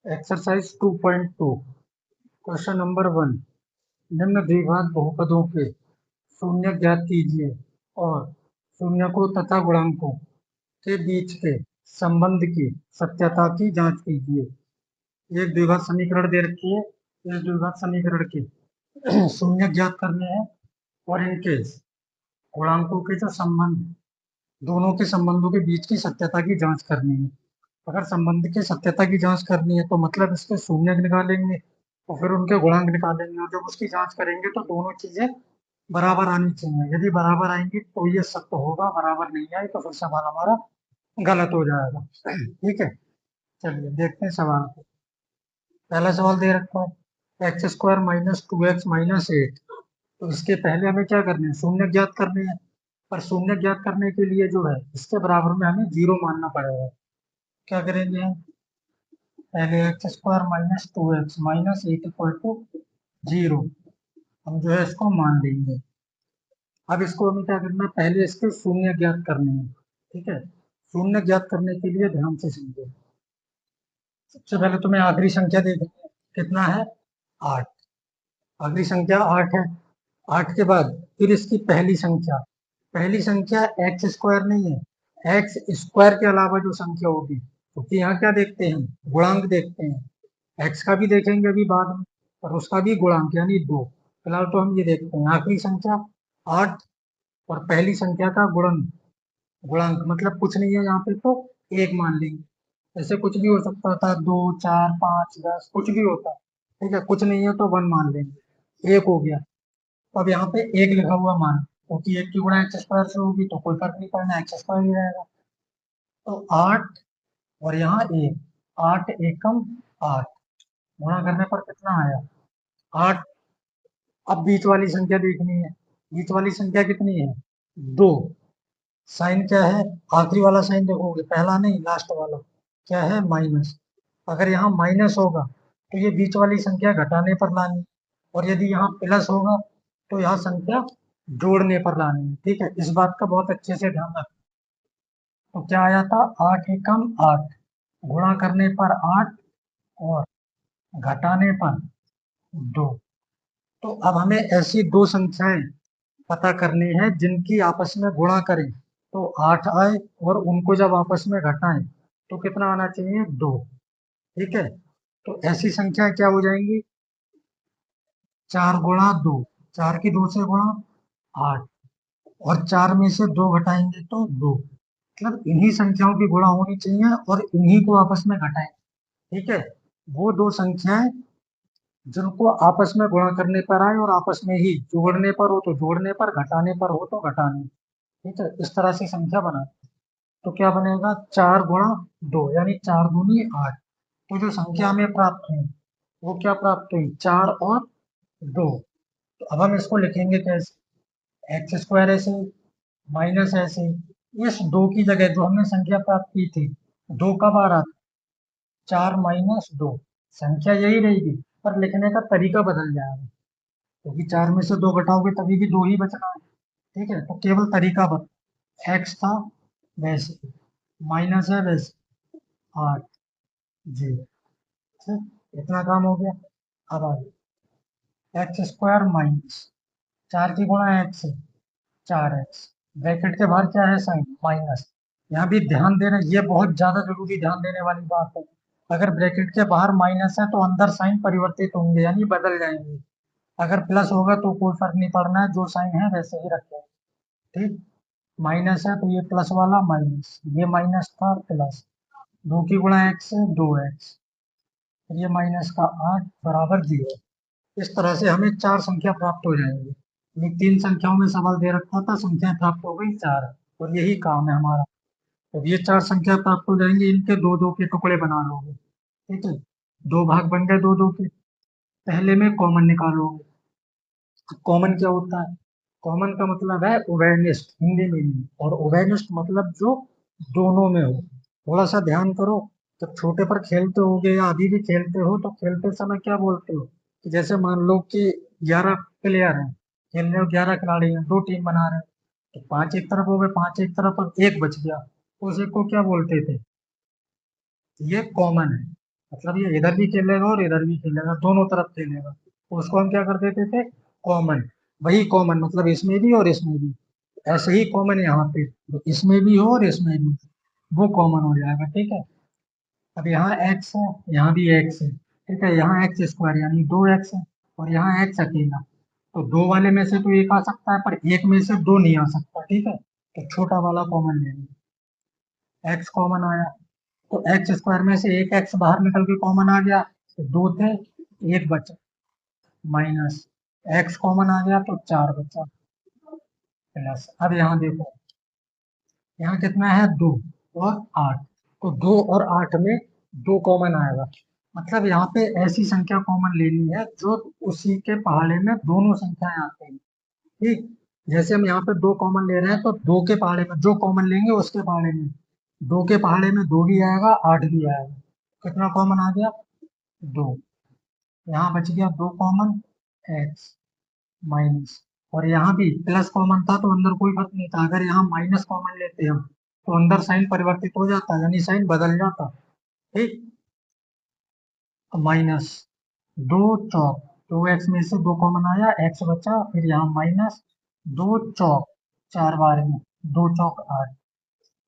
Exercise 2.2 question number 1। निम्न द्विघात बहुपदों के शून्य ज्ञात कीजिए और शून्यकों तथा गुणांकों के बीच के संबंध की सत्यता की जांच कीजिए। एक द्विघात समीकरण दे रखी है। इस द्विघात समीकरण के शून्य ज्ञात करने हैं और इनके गुणांकों के जो संबंध, दोनों के संबंधों के बीच की सत्यता की जांच करनी है। अगर संबंध की सत्यता की जांच करनी है तो मतलब इसके शून्य निकालेंगे और फिर उनके गुणांक निकालेंगे, और जब उसकी जांच करेंगे तो दोनों चीजें बराबर आनी चाहिए। यदि बराबर आएंगी तो ये सत्य होगा, बराबर नहीं आए तो फिर सवाल हमारा गलत हो जाएगा। ठीक है, चलिए देखते हैं सवाल को। पहला सवाल दे रखा है x square minus 2x minus 8। तो इसके पहले हमें क्या करना है, शून्य ज्ञात करने हैं। पर शून्य ज्ञात करने के लिए जो है इसके बराबर में हमें जीरो मानना पड़ेगा। क्या करेंगे हम, पहले x square minus 2x minus 8 equal to zero, हम जो है इसको मान लेंगे। अब इसको हमें क्या करना है, पहले इसके शून्य ज्ञात करने हैं। ठीक है, शून्य ज्ञात करने के लिए ध्यान से समझो। सबसे पहले तुम्हें आखिरी संख्या देखनी है, कितना है, 8। आखिरी संख्या 8 है। 8 के बाद फिर इसकी पहली संख्या, पहली संख्या एक्स स्क्वायर नहीं है, एक्स स्क्वायर के अलावा जो संख्या होगी, क्योंकि यहाँ क्या देखते हैं, गुणांक देखते हैं। एक्स का भी देखेंगे अभी बाद में, और उसका भी गुणांक यानी 2। फिलहाल तो हम ये देखते हैं आखिरी संख्या 8 और पहली संख्या का गुणन, गुणांक मतलब कुछ नहीं है यहाँ पे तो 1 मान लेंगे। ऐसे कुछ भी हो सकता था, 2 4 5 10 कुछ भी होता। ठीक है, कुछ नहीं है तो 1 मान लेंगे, 1 हो गया। अब यहाँ पे 1 लिखा हुआ मान, क्योंकि 1 की गुणा एक्स स्क्वायर से होगी तो कोई फर्क नहीं पड़ना, एक्स स्क्वायर ही रहेगा। तो 8 और यहाँ 1, 8 एकम 8, गुणा करने पर कितना आया, 8। अब बीच वाली संख्या देखनी है, बीच वाली संख्या कितनी है, 2। साइन क्या है, आखिरी वाला साइन देखोगे, पहला नहीं लास्ट वाला, क्या है, माइनस। अगर यहाँ माइनस होगा तो ये बीच वाली संख्या घटाने पर लानी, और यदि यहाँ प्लस होगा तो यहाँ संख्या जोड़ने पर लानी है। ठीक है, इस बात का बहुत अच्छे से ध्यान रखना। तो क्या आया था, 8 एकम 8, गुणा करने पर 8 और घटाने पर 2। तो अब हमें ऐसी दो संख्याएं पता करनी है जिनकी आपस में गुणा करें तो 8 आए, और उनको जब आपस में घटाएं तो कितना आना चाहिए, 2। ठीक है, तो ऐसी संख्या क्या हो जाएंगी, 4 गुणा 2, 4 की 2 से गुणा 8, और 4 में से 2 घटाएंगे तो 2। मतलब इन्हीं संख्याओं की गुणा होनी चाहिए और इन्हीं को आपस में घटाएं। ठीक है, वो दो संख्याएं जिनको आपस में गुणा करने पर आए और आपस में ही जोड़ने पर हो तो जोड़ने पर, घटाने पर हो तो घटाने। ठीक है, इस तरह से संख्या बना। तो क्या बनेगा, 4 गुणा 2 यानी 4 दूनी 8। तो जो संख्या हमें प्राप्त हुई वो क्या प्राप्त हुई, 4 और 2। तो अब हम इसको लिखेंगे कैसे, एक्स स्क्वायर ऐसे, माइनस ऐसे, इस 2 की जगह जो हमने संख्या प्राप्त की थी, 2 कब आ रहा था, 4 माइनस 2, संख्या यही रहेगी पर लिखने का तरीका बदल जाएगा, क्योंकि 4 में से 2 घटाओगे तभी भी 2 ही बचना है। ठीक है, तो केवल तरीका बदल, एक्स था वैसे, माइनस है वैसे, 8 जी। ठीक, इतना काम हो गया। अब आगे एक्स स्क्वायर माइनस 4 की गुणा एक्स है, 4x, ब्रैकेट के बाहर क्या है, साइन माइनस। यहाँ भी ध्यान देना, ये बहुत ज्यादा जरूरी ध्यान देने वाली बात है। अगर ब्रैकेट के बाहर माइनस है तो अंदर साइन परिवर्तित होंगे यानी बदल जाएंगे। अगर प्लस होगा तो कोई फर्क नहीं पड़ना है, जो साइन है वैसे ही रखें। ठीक, माइनस है तो ये प्लस वाला माइनस, ये माइनस था प्लस, 2 की गुणा एक्स है 2x, ये माइनस का 8 बराबर 0। इस तरह से हमें 4 संख्या प्राप्त हो जाएंगी। ये 3 संख्याओं में सवाल दे रखा था, संख्या प्राप्त हो गई 4, और यही काम है हमारा। अब ये 4 संख्या प्राप्त हो जाएंगी, इनके दो दो के टुकड़े बना लोगे। ठीक है, 2 भाग बन गए दो दो के। पहले में कॉमन निकालोगे। कॉमन क्या होता है, कॉमन का मतलब है उभयनिष्ठ, हिंदी में नहीं, और उभयनिष्ठ मतलब जो दोनों में हो। थोड़ा सा ध्यान करो, जब छोटे पर खेलते होगे या अभी भी खेलते हो तो खेलते समय क्या बोलते हो, कि जैसे मान लो कि 11 प्लेयर हैं, खेल रहे हो, 11 खिलाड़ी हैं, 2 टीम बना रहे हैं, तो 5 एक तरफ हो गए, 5 एक तरफ, अब एक बच गया, तो उस एक को क्या बोलते थे, ये कॉमन है। मतलब ये इधर भी खेलेगा और इधर भी खेलेगा, दोनों तरफ खेलेगा, तो उसको हम क्या कर देते थे, कॉमन। वही कॉमन मतलब इसमें भी और इसमें भी, ऐसे ही कॉमन यहाँ पे, तो इसमें भी हो और इसमें भी, वो कॉमन हो जाएगा, ठीक है। अब यहाँ एक्स है, यहाँ भी एक्स है, ठीक है, यहाँ एक्स स्क्वायर यानी 2x है, और यहाँ एक्स अकेला, तो दो वाले में से तो एक आ सकता है, पर एक में से दो नहीं आ सकता, ठीक है, तो छोटा वाला कॉमन लेंगे। एक्स कॉमन आया, तो एक्स स्क्वायर में से एक एक्स बाहर निकल के कॉमन आ गया, तो दो थे, एक बचा, माइनस एक्स कॉमन आ गया तो चार बचा, प्लस, अब यहाँ देखो, यहाँ कितना है, दो और आठ, तो दो और आठ में दो कॉमन आएगा, मतलब यहाँ पे ऐसी संख्या कॉमन लेनी है जो उसी के पहाड़े में दोनों संख्याएं आती हैं, ठीक। जैसे हम यहाँ पे दो कॉमन ले रहे हैं, तो दो के पहाड़े में जो कॉमन लेंगे उसके पहाड़े में, दो के पहाड़े में दो भी आएगा, आठ भी आएगा, कितना कॉमन आ गया, दो, यहाँ बच गया दो कॉमन, एक्स माइनस, और यहाँ भी प्लस कॉमन था तो अंदर कोई फर्क नहीं था, अगर यहाँ माइनस कॉमन लेते हम तो अंदर साइन परिवर्तित हो जाता, यानी साइन बदल जाता, ठीक। माइनस दो चौक, दो एक्स में से दो कॉमन आया, एक्स बचा, फिर यहाँ माइनस दो चौक, चार बार में, दो चौक आठ,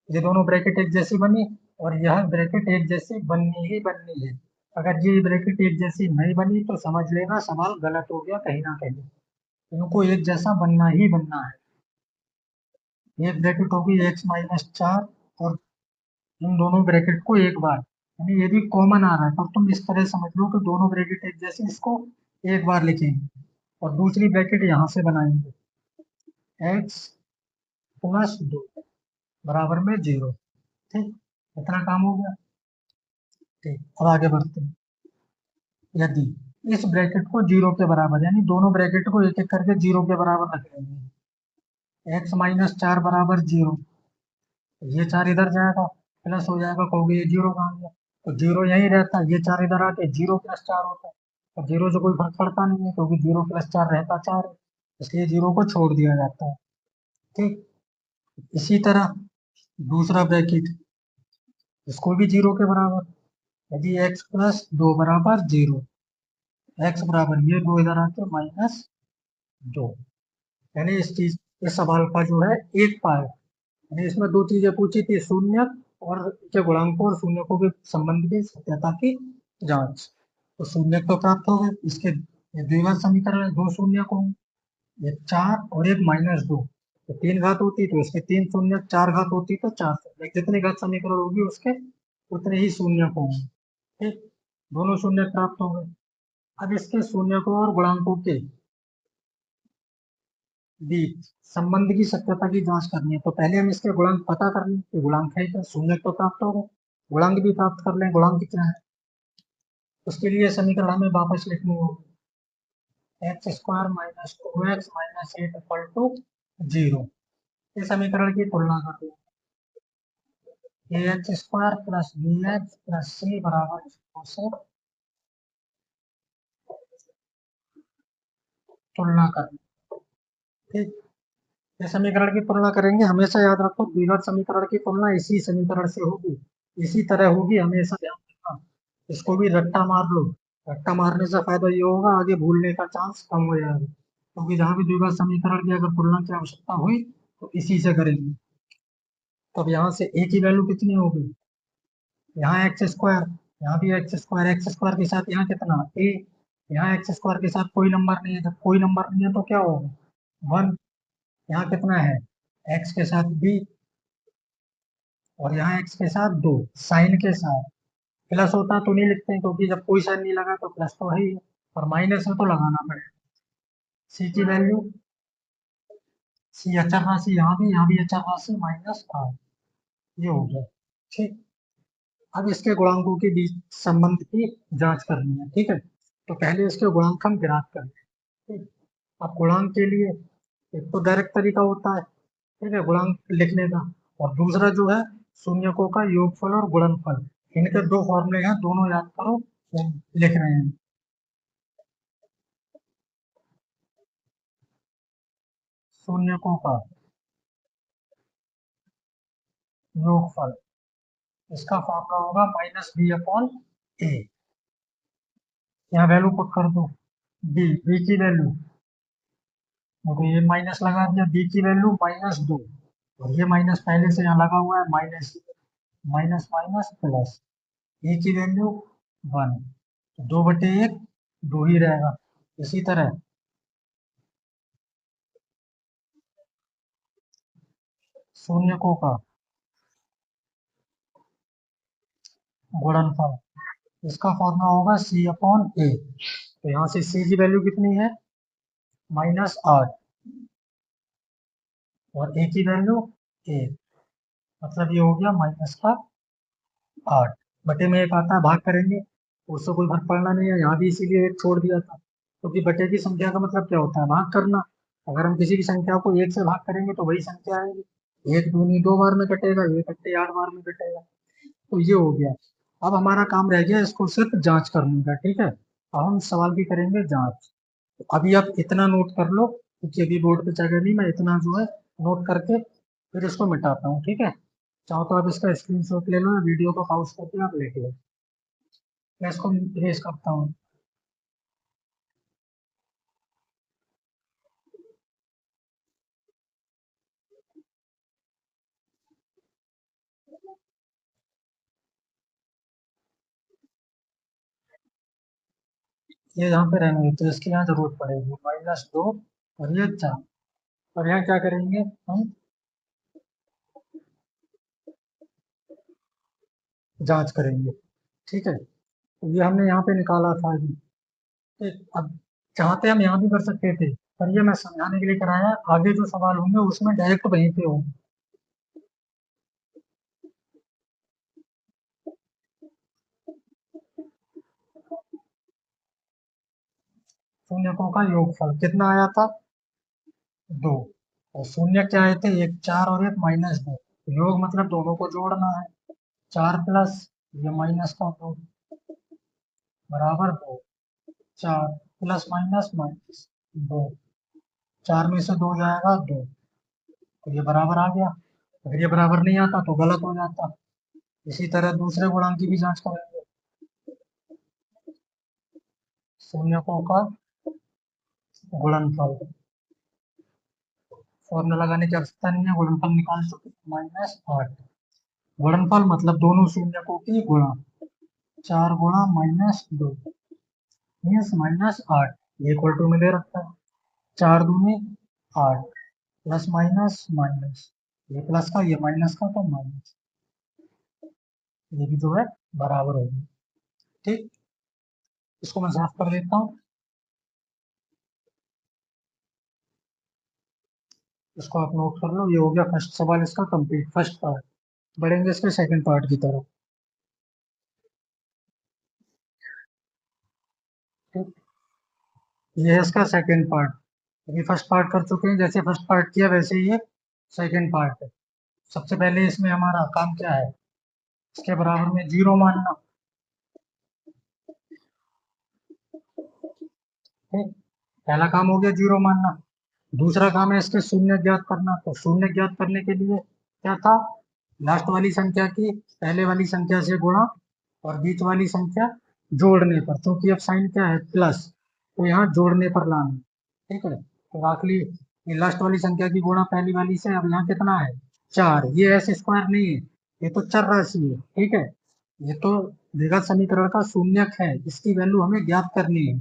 ये दोनों ब्रैकेट एक जैसी बनी, और यह ब्रैकेट एक जैसी बननी ही बननी है, अगर ये ब्रैकेट एक जैसी नहीं बनी तो समझ लेना सवाल गलत हो गया कहीं ना कहीं, इनको एक जैसा बनना ही बनना है। एक ब्रैकेट होगी एक्स माइनस चार, और इन दोनों ब्रैकेट को एक बार, यानी ये भी कॉमन आ रहा है, पर तुम इस तरह समझ लो कि दोनों ब्रैकेट एक जैसे, इसको एक बार लिखेंगे, और दूसरी ब्रैकेट यहाँ से बनाएंगे, एक्स प्लस दो बराबर में जीरो, ठीक, इतना काम हो गया, ठीक। अब आगे बढ़ते हैं, यदि इस ब्रैकेट को जीरो के बराबर, यानी दोनों ब्रैकेट को एक एक करके जीरो के बराबर रख लेंगे, एक्स माइनस चार बराबर जीरो, ये चार इधर जाएगा, प्लस हो जाएगा, कहोगे ये जीरो कहाँ गया, तो जीरो यहीं रहता है, ये चार इधर आके जीरो प्लस चार होता है, तो जीरो से कोई फर्क पड़ता नहीं है, क्योंकि जीरो प्लस चार रहता चार है, इसलिए जीरो को छोड़ दिया जाता है, ठीक। इसी तरह दूसरा ब्रैकेट, इसको भी जीरो के बराबर, यदि एक्स प्लस दो बराबर जीरो, एक्स बराबर ये दो इधर आके माइनस दो, यानी इस सवाल का जो है एक पार्ट, यानी इसमें दो चीजें पूछी थी, शून्य और के गुणांकों और शून्यकों के संबंध की सत्यता की जांच, तो शून्य तो प्राप्त हो गए, इसके ये द्विघात समीकरण है, दो शून्य को, ये चार और एक माइनस दो, तो तीन घात होती तो इसके तीन शून्य, चार घात होती तो चार शून्य, जितनी घात समीकरण होगी उसके उतने ही शून्य को होंगे, ठीक, दोनों शून्य प्राप्त हो गए। अब इसके शून्यकों और गुणांकों के बीच संबंध की सत्यता की जांच करनी है, तो पहले हम इसके गुणांक पता कर लें कि गुणांक है क्या, शून्य तो प्राप्त हो गए, गुणांक भी प्राप्त कर लें, गुणांक कितना है, उसके लिए समीकरण हमें वापस लिखनी होगी, X square minus two X minus eight equal to zero, इस समीकरण की तुलना कर लो, A X square plus B X plus C बराबर जीरो से तुलना कर, ठीक। ये समीकरण की तुलना करेंगे, हमेशा याद रखो द्विघात समीकरण की तुलना इसी समीकरण से होगी, इसी तरह होगी, हमेशा ध्यान रखना, इसको भी रट्टा मार लो, रट्टा मारने से फायदा ये होगा आगे भूलने का चांस कम हो जाएगा, क्योंकि जहां भी द्विघात समीकरण की अगर तुलना की आवश्यकता हुई तो इसी से करेंगे, तो अब यहाँ से ए की वैल्यू कितनी होगी, यहाँ एक्स स्क्वायर, यहाँ भी एक्स स्क्वायर, एक्स स्क्वायर के साथ यहाँ कितना ए, यहाँ एक्स स्क्वायर के साथ कोई नंबर नहीं है, जब कोई नंबर नहीं है तो क्या होगा, वन, यहाँ कितना है, एक्स के साथ बी, और यहाँ एक्स के साथ दो, साइन के साथ, प्लस होता तो नहीं लिखते हैं, क्योंकि जब कोई साइन नहीं लगा तो प्लस तो है ही है, और माइनस है तो लगाना पड़ेगा, सी की वैल्यू, सी अचर राशि, यहाँ भी अचर राशि माइनस आर, ये हो गया, ठीक। अब इसके गुणांकों के बीच संबंध की जांच करनी है, ठीक है, तो पहले इसके गुणांक हम ज्ञात करें, ठीक। अब गुणांक के लिए एक तो डायरेक्ट तरीका होता है, ठीक है, गुणांक लिखने का, और दूसरा जो है शून्यकों का योगफल और गुणनफल, इनके दो फॉर्मूले हैं, दोनों याद करो, लिख रहे हैं, शून्यकों का योगफल, इसका फॉर्मूला होगा माइनस बी अपॉन ए, यहाँ वैल्यू पुट कर दो, बी की वैल्यू, तो ये माइनस लगा दिया, बी की वैल्यू -2, और ये माइनस पहले से यहाँ लगा हुआ है, माइनस माइनस माइनस प्लस, ए की वैल्यू 1, तो 2/1 2 ही रहेगा। इसी तरह शून्यकों का गुणनफल, इसका फॉर्मूला होगा C/A। तो यहाँ से C की वैल्यू कितनी है, -8, और A की वैल्यू 1, मतलब ये हो गया -8 बटे में एक आता है भाग करेंगे, उससे कोई फर्क पड़ना नहीं है, यहाँ भी इसीलिए एक छोड़ दिया था, क्योंकि बटे की संख्या का मतलब क्या होता है, भाग करना। अगर हम किसी की संख्या को एक से भाग करेंगे तो वही संख्या आएगी, एक दूनी 2 बार में कटेगा, ये कट्टे 8 बार में कटेगा। तो ये हो गया। अब हमारा काम रह गया इसको सिर्फ जांच करने का, ठीक है। अब हम सवाल की करेंगे जांच। अभी आप इतना नोट कर लो, क्योंकि अभी बोर्ड पे जगह नहीं, मैं इतना जो है नोट करके फिर इसको मिटाता हूँ, ठीक है। चाहो तो आप इसका स्क्रीनशॉट ले लो, या वीडियो को पॉज करके आप लिख लो। मैं इसको इरेज करता हूँ। ये यहाँ पे रहने तो इसकी यहाँ जरूरत पड़ेगी, -2 और ये 4, और यहाँ क्या करेंगे हम, जांच करेंगे, ठीक है। तो ये हमने यहाँ पे निकाला था अभी, ठीक। अब चाहते हम यहाँ भी कर सकते थे, पर ये मैं समझाने के लिए कराया, आगे जो सवाल होंगे उसमें डायरेक्ट वहीं पे होंगे। शून्यकों का योगफल कितना आया था, 2, और शून्य क्या आए थे, एक 4 और एक -2, योग मतलब दोनों को जोड़ना है, 4 प्लस ये माइनस का 2 बराबर 2, 4 प्लस माइनस माइनस 2, 4 में से 2 जाएगा 2, तो ये बराबर आ गया। अगर ये बराबर नहीं आता तो गलत हो जाता। इसी तरह दूसरे गुणांक की भी जांच करेंगे, शून्यकों का गुणनफल, फॉर्मूला लगाने की आवश्यकता नहीं है, गुणनफल निकाल चुके, -8, गुणनफल मतलब दोनों शून्यकों की गुणा, 4 गुणा -2 मीन्स -8, ये इक्वल टू में दे रखा है, 4 दूनी 8, प्लस माइनस माइनस, ये प्लस का ये माइनस का तो माइनस, ये भी जो है बराबर होगी, ठीक। इसको मैं साफ कर देता हूँ, इसको आप नोट कर लो, ये हो गया फर्स्ट सवाल इसका कंप्लीट, फर्स्ट पार्ट। बढ़ेंगे इसके सेकंड पार्ट की तरफ, ठीक। ये है इसका सेकंड पार्ट। अभी फर्स्ट पार्ट कर चुके हैं, जैसे फर्स्ट पार्ट किया वैसे ही ये सेकंड पार्ट है। सबसे पहले इसमें हमारा काम क्या है, इसके बराबर में जीरो मानना, ठीक। पहला काम हो गया जीरो मानना। दूसरा काम है इसके शून्य ज्ञात करना, तो शून्य ज्ञात करने के लिए क्या था, लास्ट वाली संख्या की पहले वाली संख्या से गुणा, और बीच वाली संख्या जोड़ने पर, क्योंकि अब साइन क्या है, प्लस, तो यहाँ जोड़ने पर लाना, ठीक है। तो आखिरी ये लास्ट वाली संख्या की गुणा पहली वाली से, अब यहाँ कितना है, 4, ये एस स्क्वायर नहीं है, ये तो चर राशि है, ठीक है। ये तो द्विघात समीकरण का शून्यक है, इसकी वैल्यू हमें ज्ञात करनी है,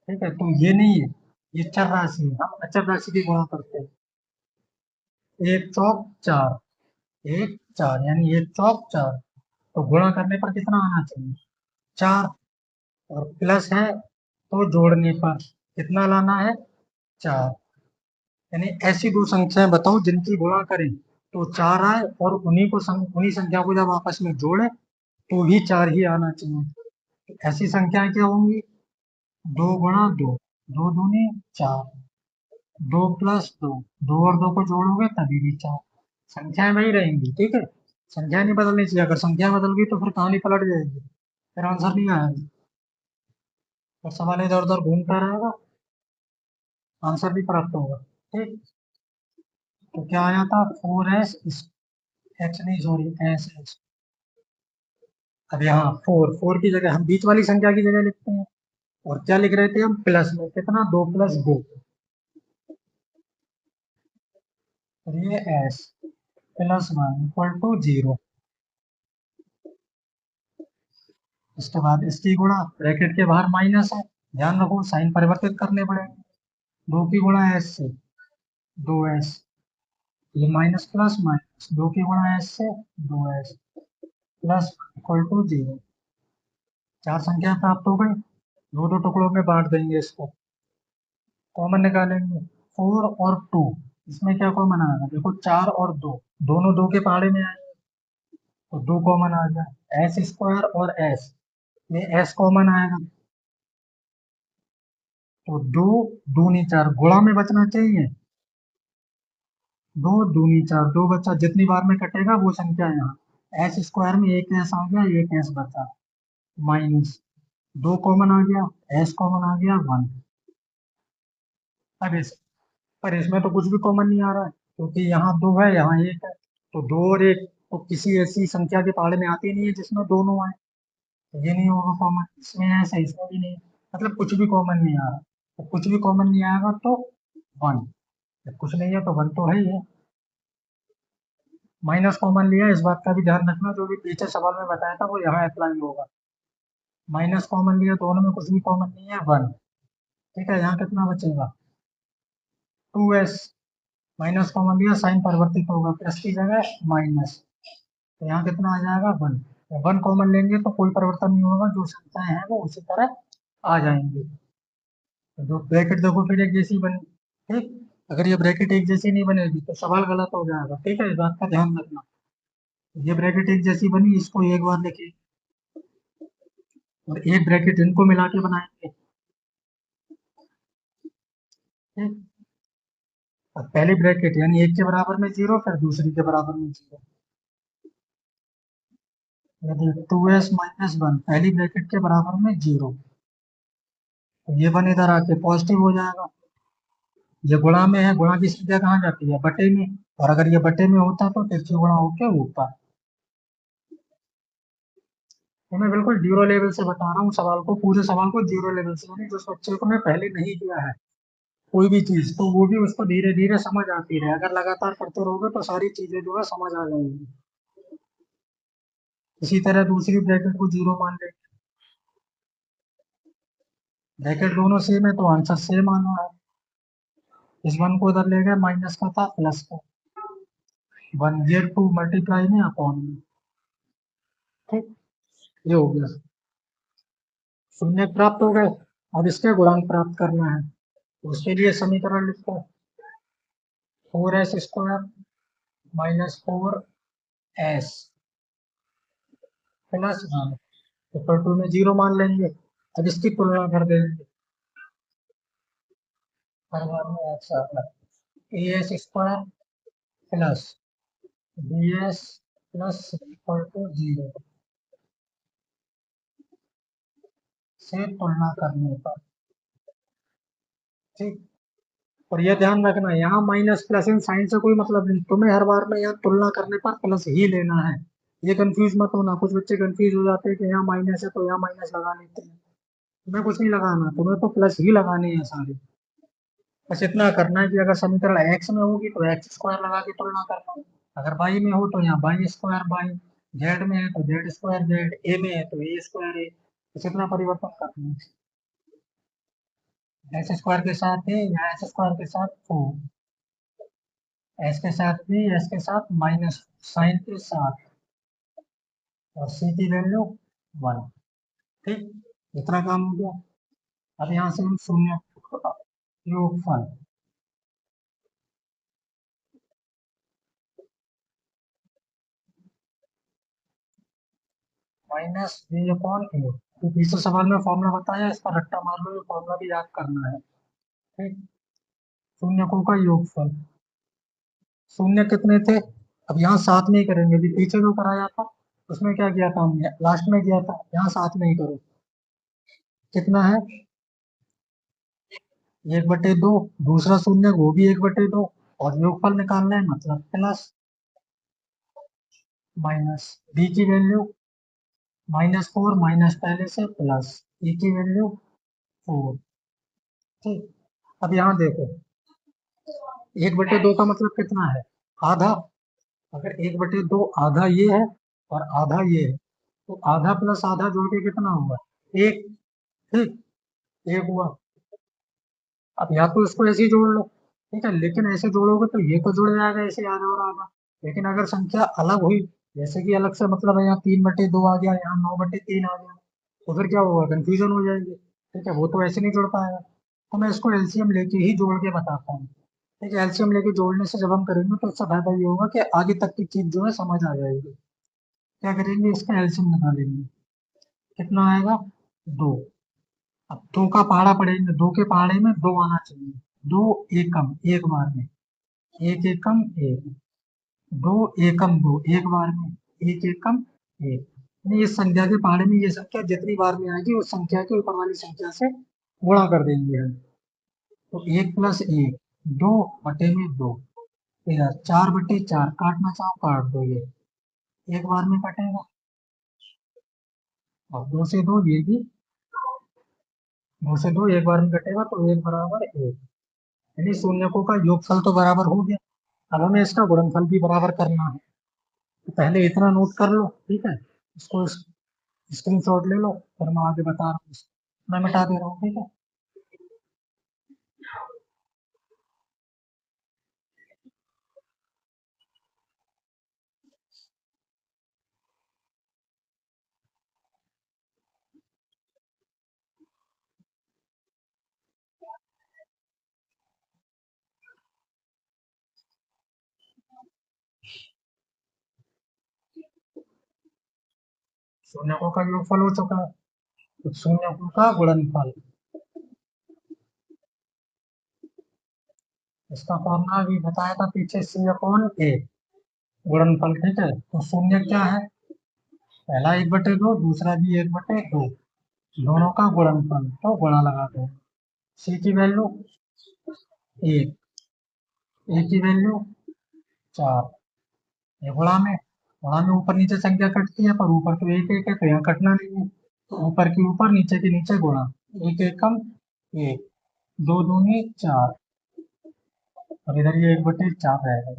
ठीक है। तो ये नहीं है, ये चर राशि है, हम अचर राशि की गुणा करते हैं, एक चौक चार, एक चार यानी एक चौक चार, तो गुणा करने पर कितना आना चाहिए, 4, और प्लस है तो जोड़ने पर कितना लाना है, 4, यानी ऐसी दो संख्याएं बताओ जिनकी गुणा करें तो 4 आए, और उन्हीं संख्या को जब आपस में जोड़े तो भी 4 ही आना चाहिए। तो ऐसी संख्याएं क्या होंगी, 2 गुणा 2, 2 दूनी 4, 2 + 2, 2 और 2 को जोड़ोगे तभी भी 4, संख्याएं वही रहेंगी, ठीक है। संख्या नहीं बदलनी चाहिए, अगर संख्या बदल गई तो फिर कहानी पलट जाएगी, फिर आंसर नहीं आएगा, और सवाल इधर उधर घूमता रहेगा, आंसर भी प्राप्त होगा, ठीक। तो क्या आया था, 4s, एक्स नहीं सॉरी एस, अब यहाँ 4 की जगह हम बीच वाली संख्या की जगह लिखते हैं, और क्या लिख रहे थे हम, प्लस में कितना, 2 + 2, और ये s +1 = 0। उसके बाद इसकी गुणा, ब्रैकेट के बाहर माइनस है, ध्यान रखो साइन परिवर्तित करने पड़ेंगे। 2 की गुणा s से 2s, ये माइनस प्लस माइनस, 2 की गुणा s से 2s +=0। चार संख्या प्राप्त हो गई। दो दो टुकड़ों में बांट देंगे इसको, कॉमन निकालेंगे। 4 और 2, इसमें क्या कॉमन आएगा, देखो 4 और 2, दोनों 2 के पहाड़े में आएंगे, तो 2 कॉमन आ गया। s² और s में s कॉमन आएगा, तो 2 दूनी 4, गुणा में बचना चाहिए, 2 दूनी 4, 2 बचा, जितनी बार में कटेगा वो संख्या यहाँ। s² में एक s आ गया, एक s बचा, माइनस 2 कॉमन आ गया, s कॉमन आ गया 1। अब इस पर इसमें तो कुछ भी कॉमन नहीं आ रहा है, क्योंकि यहाँ 2 है, यहाँ 1 है, तो 2 और 1 तो किसी ऐसी संख्या के पहाड़े में आती नहीं है जिसमें दोनों आए, तो ये नहीं होगा कॉमन, इसमें ऐसा, इसमें भी नहीं, मतलब कुछ भी कॉमन नहीं आ रहा। तो कुछ भी कॉमन नहीं आएगा तो 1, जब कुछ नहीं है तो 1 तो है ही है। माइनस कॉमन लिया, इस बात का भी ध्यान रखना, जो भी पीछे सवाल में बताया था वो यहाँ अप्लाई होगा। माइनस कॉमन लिया, दोनों में कुछ भी कॉमन नहीं है, 1। ठीक है, यहाँ कितना बचेगा, 2s। माइनस कॉमन लिया, साइन परिवर्तित होगा, प्लस की जगह माइनस, तो यहाँ कितना आ जाएगा, 1। 1 कॉमन लेंगे तो कोई परिवर्तन नहीं होगा, जो संख्याएं हैं वो उसी तरह आ जाएंगी। तो जो ब्रैकेट देखो फिर एक जैसी बनी, ठीक। अगर ये ब्रैकेट एक जैसी नहीं बनेगी तो सवाल गलत हो जाएगा, ठीक है, इस बात का ध्यान रखना। ये ब्रैकेट एक जैसी बनी, इसको एक बार लिखिए, और एक ब्रैकेट इनको मिला के बनाएंगे, ठीक। और पहली ब्रैकेट यानी 1 के बराबर में 0, फिर दूसरी के बराबर में 0। यदि 2s - 1 पहली ब्रैकेट के बराबर में 0, तो ये 1 इधर आके पॉजिटिव हो जाएगा। ये गुणा में है, गुणा की संख्या कहाँ जाती है, बटे में, और अगर ये बटे में होता तो तिरछी गुणा होके ऊपर। तो मैं बिल्कुल जीरो लेवल से बता रहा हूँ सवाल को, पूरे सवाल को जीरो लेवल से, यानी जिस बच्चे को मैं पहले नहीं किया है कोई भी चीज, तो वो भी उसको धीरे धीरे समझ आती रहे, अगर लगातार करते रहोगे तो सारी चीजें जो है समझ आ जाएंगी। इसी तरह दूसरी ब्रैकेट को 0 मान लेंगे, ब्रैकेट दोनों सेम है तो आंसर सेम आना है। इस 1 को उधर ले गए, माइनस का था प्लस का, 1 ये 2 मल्टीप्लाई में अपॉन में, ठीक, ये हो गया। शून्य प्राप्त हो गए, अब इसके गुणांक प्राप्त करना है, तो उसके लिए समीकरण लिखो, 4s² -4s +1 इक्वल टू में 0 मान लेंगे। अब इसकी तुलना कर देंगे, हर बार में x आता है, as² plus bs plus equal to 0 से तुलना करने पर, ठीक। और यह ध्यान रखना, यहाँ माइनस प्लस इन साइन से कोई मतलब नहीं, तुम्हें हर बार में यहाँ तुलना करने पर प्लस ही लेना है। ये कंफ्यूज मत होना, कुछ बच्चे कंफ्यूज हो जाते हैं कि यहाँ माइनस है तो यहाँ माइनस लगा लेते हैं, तुम्हें कुछ नहीं लगाना, तुम्हें तो प्लस ही लगाने हैं सारे। बस इतना करना है कि अगर समीकरण एक्स में होगी तो x² लगा के तुलना करना है, अगर वाई में हो तो यहाँ y² वाई, जेड में है तो z² जेड, ए में है तो a² ए, तो कितना परिवर्तन करना है, s² के साथ है या s² के साथ 4, s के साथ भी, s के साथ माइनस साइन के साथ, और c की वैल्यू 1, ठीक। इतना काम हो गया। अब यहाँ से हम शून्य योगफल माइनस b/a, तो तीसरे सवाल में फॉर्मूला बताया, इसका रट्टा मार लो, ये फॉर्मूला भी याद करना है, ठीक। शून्यकों का योगफल, शून्य कितने थे, अब यहाँ साथ में ही करेंगे, अभी पीछे जो कराया था उसमें क्या किया था हमने, लास्ट में किया था, यहाँ साथ में ही करो। कितना है, 1/2, दूसरा शून्य वो भी 1/2, और योगफल निकालना है, मतलब प्लस माइनस, बी की वैल्यू -4 माइनस पहले से प्लस, ई की वैल्यू 4। ठीक, अब यहाँ देखो 1/2 का मतलब कितना है, आधा। अगर 1/2 आधा ये है और आधा ये है, तो आधा प्लस आधा जोड़ के कितना हुआ, 1। ठीक, 1 हुआ। अब या तो इसको ऐसे ही जोड़ लो, ठीक है, लेकिन ऐसे जोड़ोगे तो ये तो जुड़ जाएगा ऐसे आधा और आधा। लेकिन अगर संख्या अलग हुई, जैसे कि अलग से मतलब है यहाँ 3/2 आ गया, यहाँ 9/3 आ गया, तो फिर क्या होगा, कंफ्यूजन हो जाएगी। ठीक है, वो तो ऐसे नहीं जुड़ पाएगा। तो मैं इसको एलसीएम लेके ही जोड़ के बताता हूँ। ठीक है, एलसीएम लेके जोड़ने से जब हम करेंगे तो उससे फायदा ये होगा कि आगे तक की चीज जो है समझ आ जाएगी। क्या करेंगे, इसका एलसीएम निकालेंगे, कितना आएगा, 2। अब 2 का पहाड़ा पड़ेगा, 2 के पहाड़े में 2 आना चाहिए। 2 एकम, एक बार में, एक एकम एक, 2 एकम 2, एक बार में, एक एकम एक। यानी इस संख्या के पहाड़े में ये संख्या जितनी बार में आएगी उस संख्या के ऊपर वाली संख्या से गुणा कर देंगे हम। तो 1 + 1, 2/2, इधर 4/4, काटना चाहो काट दो, ये एक बार में कटेगा। और 2 से 2 ये भी, 2 से 2 एक बार में कटेगा, तो 1 बराबर 1। यानी शून्यकों का योगफल तो बराबर हो गया। अब हमें इसका गुणनफल भी बराबर करना है। तो पहले इतना नोट कर लो, ठीक है, इसको स्क्रीनशॉट ले लो, फिर मैं आगे बता रहा हूँ। मैं मिटा दे रहा हूँ, ठीक है। शून्यकों का योगफल हो चुका है, तो शून्यकों का गुणनफल, इसका फॉर्मूला भी बताया था पीछे, C/A गुणनफल। ठीक है, तो शून्य क्या है, पहला 1/2, दूसरा भी 1/2, दोनों का गुणनफल, तो गुणा लगाते हैं। C की वैल्यू 1, A की वैल्यू 4, ये गुणा में ऊपर नीचे संख्या कटती है, पर ऊपर तो एक एक है, तो यहाँ कटना नहीं है, तो ऊपर की ऊपर नीचे के नीचे गुणा, एक एकम एक, 2 दूनी 4, और इधर ये 1/4 रहेगा।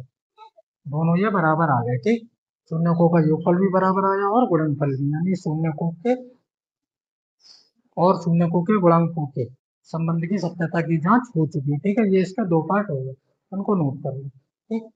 दोनों ये बराबर आ गए। ठीक, शून्यकों का योगफल भी बराबर आया और गुणनफल भी, यानी शून्यकों के और शून्यकों के गुणांकों के संबंध की सत्यता की जांच हो चुकी है। ठीक है, ये इसका 2 पार्ट हो गए, उनको नोट कर लो। ठीक।